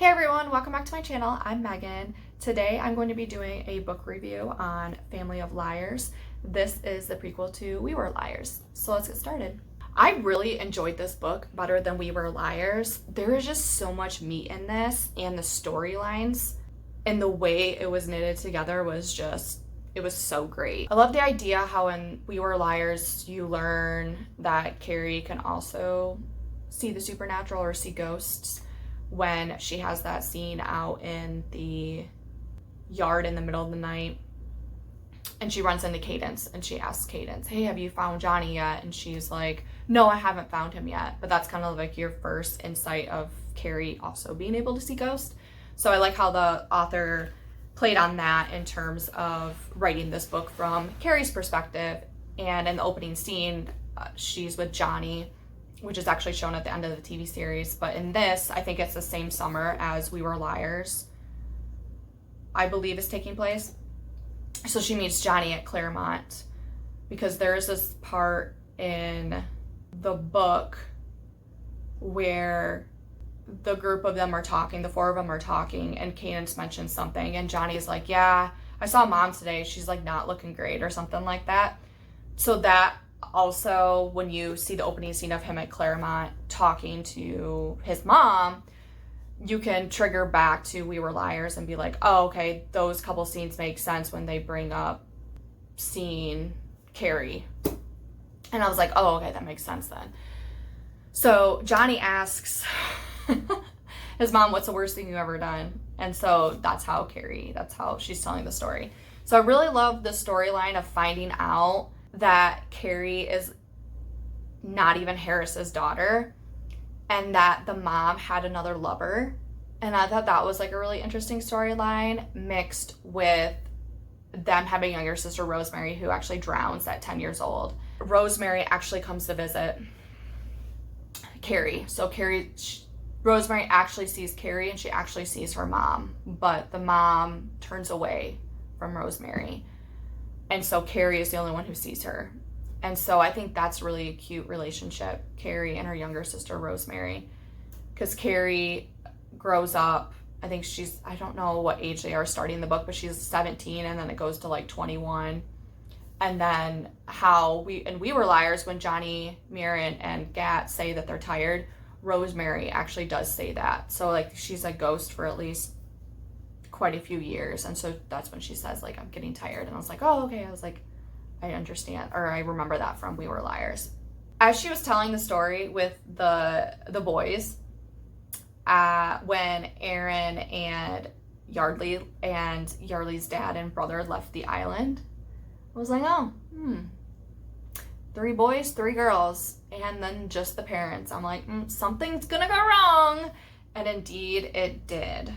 Hey everyone, welcome back to my channel. I'm Megan. Today I'm going to be doing a book review on Family of Liars. This is the prequel to We Were Liars. So let's get started. I really enjoyed this book better than We Were Liars. There is just so much meat in this, and the storylines and the way it was knitted together was just, it was so great. I love the idea how in We Were Liars you learn that Carrie can also see the supernatural or see ghosts when she has that scene out in the yard in the middle of the night and she runs into Cadence and she asks Cadence, hey, have you found Johnny yet? And she's like, no, I haven't found him yet. But that's kind of like your first insight of Carrie also being able to see ghosts. So I like how the author played on that in terms of writing this book from Carrie's perspective. And in the opening scene, she's with Johnny, which is actually shown at the end of the TV series. But in this, I think it's the same summer as We Were Liars, I believe, is taking place. So she meets Johnny at Claremont because there's this part in the book where the group of them are talking, the four of them are talking, and Cadence mentions something, and Johnny's like, yeah, I saw Mom today. She's like not looking great or something like that. So that also, when you see the opening scene of him at Claremont talking to his mom, you can trigger back to We Were Liars and be like, oh, okay, those couple scenes make sense when they bring up seeing Carrie. And I was like, oh, okay, that makes sense then. So Johnny asks his mom, what's the worst thing you've ever done? And so that's how she's telling the story. So I really love the storyline of finding out that Carrie is not even Harris's daughter and that the mom had another lover. And I thought that was like a really interesting storyline mixed with them having a younger sister, Rosemary, who actually drowns at 10 years old. Rosemary actually comes to visit Carrie. So Rosemary actually sees Carrie and she actually sees her mom, but the mom turns away from Rosemary. And so Carrie is the only one who sees her. And so I think that's really a cute relationship, Carrie and her younger sister, Rosemary. Because Carrie grows up, I think I don't know what age they are starting the book, but she's 17 and then it goes to like 21. And then how We Were Liars, when Johnny, Mirren, and Gat say that they're tired, Rosemary actually does say that. So like she's a ghost for at least quite a few years, and so that's when she says like I'm getting tired, and I was like, oh, okay. I was like, I understand, or I remember that from We Were Liars. As she was telling the story with the boys, when Aaron and Yardley's dad and brother left the island, I was like, oh, 3 boys, 3 girls, and then just the parents. I'm like, something's gonna go wrong, and indeed it did.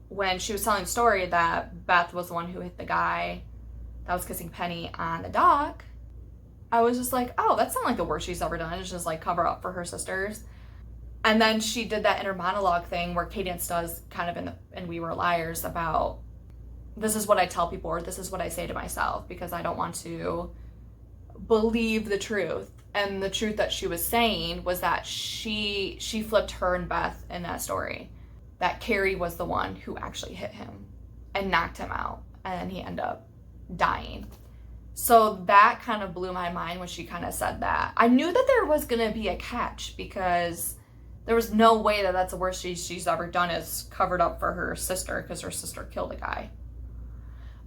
When she was telling the story that Beth was the one who hit the guy that was kissing Penny on the dock, I was just like, oh, that's not like the worst she's ever done. It's just like cover up for her sisters. And then she did that inner monologue thing where Cadence does kind of in We Were Liars about, this is what I tell people, or this is what I say to myself, because I don't want to believe the truth. And the truth that she was saying was that she flipped her and Beth in that story. That Carrie was the one who actually hit him and knocked him out, and he ended up dying. So that kind of blew my mind when she kind of said that. I knew that there was going to be a catch because there was no way that that's the worst she's ever done is covered up for her sister because her sister killed a guy.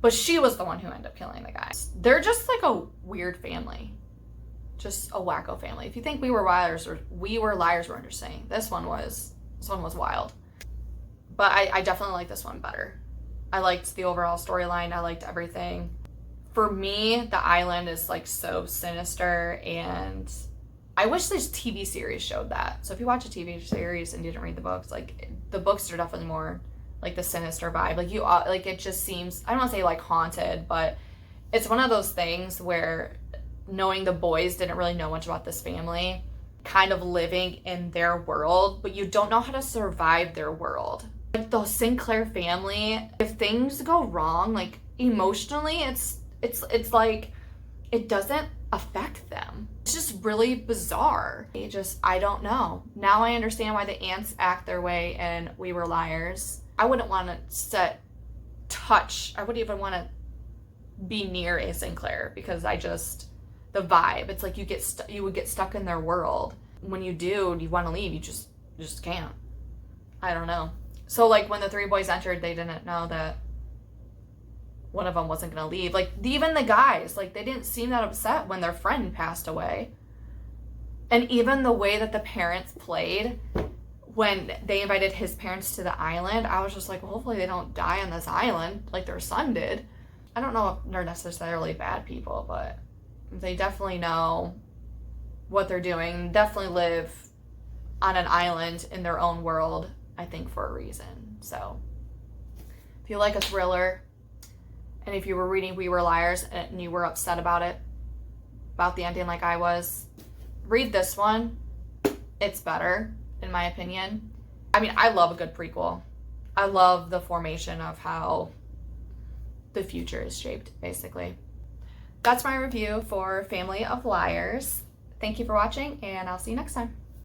But she was the one who ended up killing the guy. They're just like a weird family. Just a wacko family. If you think We Were Liars were interesting, this one was wild. But I definitely like this one better. I liked the overall storyline. I liked everything. For me, the island is like so sinister, and I wish this TV series showed that. So if you watch a TV series and you didn't read the books, like the books are definitely more like the sinister vibe. Like it just seems, I don't want to say like haunted, but it's one of those things where knowing the boys didn't really know much about this family, kind of living in their world, but you don't know how to survive their world. Like the Sinclair family, if things go wrong, like emotionally, it's like it doesn't affect them. It's just really bizarre. I don't know. Now I understand why the aunts act their way and We Were Liars. I wouldn't want to I wouldn't even want to be near A. Sinclair because the vibe, it's like you would get stuck in their world. When you do and you want to leave, you just can't. I don't know. So like when the three boys entered, they didn't know that one of them wasn't going to leave. Like even the guys, like they didn't seem that upset when their friend passed away. And even the way that the parents played when they invited his parents to the island, I was just like, well, hopefully they don't die on this island like their son did. I don't know if they're necessarily bad people, but they definitely know what they're doing, definitely live on an island in their own world, I think, for a reason. So if you like a thriller, and if you were reading We Were Liars and you were upset about the ending like I was, read this one. It's better, in my opinion. I mean, I love a good prequel. I love the formation of how the future is shaped, basically. That's my review for Family of Liars. Thank you for watching, and I'll see you next time.